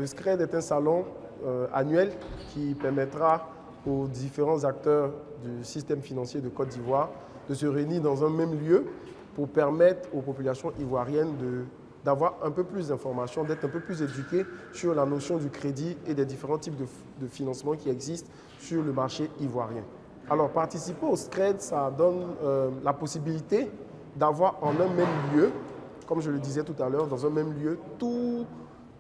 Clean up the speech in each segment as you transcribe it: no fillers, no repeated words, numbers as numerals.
Le SCRED est un salon annuel qui permettra aux différents acteurs du système financier de Côte d'Ivoire de se réunir dans un même lieu pour permettre aux populations ivoiriennes d'avoir un peu plus d'informations, d'être un peu plus éduquées sur la notion du crédit et des différents types de financement qui existent sur le marché ivoirien. Alors, participer au SCRED, ça donne la possibilité d'avoir en un même lieu, comme je le disais tout à l'heure, dans un même lieu, tous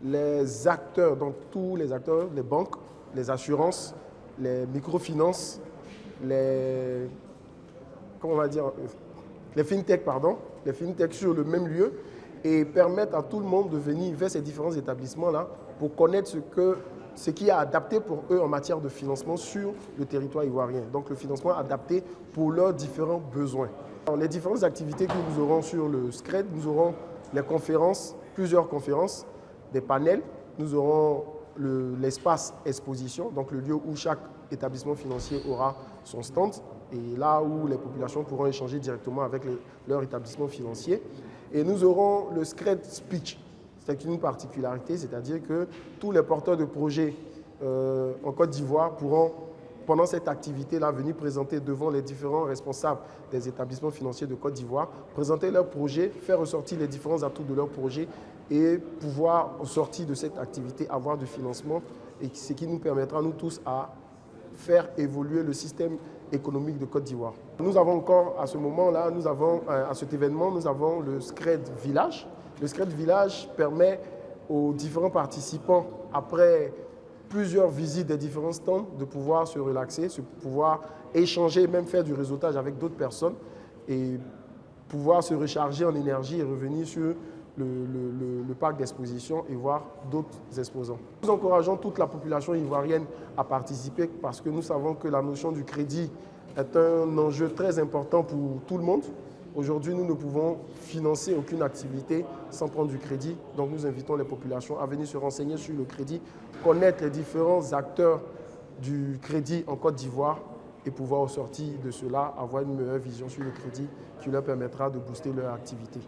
les acteurs, donc tous les acteurs, les banques, les assurances, les microfinances, les, comment on va dire, les fintech, pardon, les fintech sur le même lieu et permettre à tout le monde de venir vers ces différents établissements-là pour connaître ce qui est adapté pour eux en matière de financement sur le territoire ivoirien. Donc le financement adapté pour leurs différents besoins. Alors, les différentes activités que nous aurons sur le SCRED, nous aurons les conférences, plusieurs conférences, des panels, nous aurons l'espace exposition, donc le lieu où chaque établissement financier aura son stand et là où les populations pourront échanger directement avec leur établissement financier. Et nous aurons le SCRED Speech. C'est une particularité, c'est-à-dire que tous les porteurs de projets en Côte d'Ivoire pourront, pendant cette activité-là, venir présenter devant les différents responsables des établissements financiers de Côte d'Ivoire, présenter leurs projets, faire ressortir les différents atouts de leurs projets et pouvoir, au sortir de cette activité, avoir du financement, et ce qui nous permettra, nous tous, à faire évoluer le système économique de Côte d'Ivoire. Nous avons encore, à ce moment-là, à cet événement, nous avons le SCRED Village. Le SCRED Village permet aux différents participants, après plusieurs visites des différents stands, de pouvoir se relaxer, de pouvoir échanger, même faire du réseautage avec d'autres personnes et pouvoir se recharger en énergie et revenir sur le parc d'exposition et voir d'autres exposants. Nous encourageons toute la population ivoirienne à participer parce que nous savons que la notion du crédit est un enjeu très important pour tout le monde. Aujourd'hui, nous ne pouvons financer aucune activité sans prendre du crédit. Donc, nous invitons les populations à venir se renseigner sur le crédit, connaître les différents acteurs du crédit en Côte d'Ivoire et pouvoir, au sortir de cela, avoir une meilleure vision sur le crédit qui leur permettra de booster leur activité.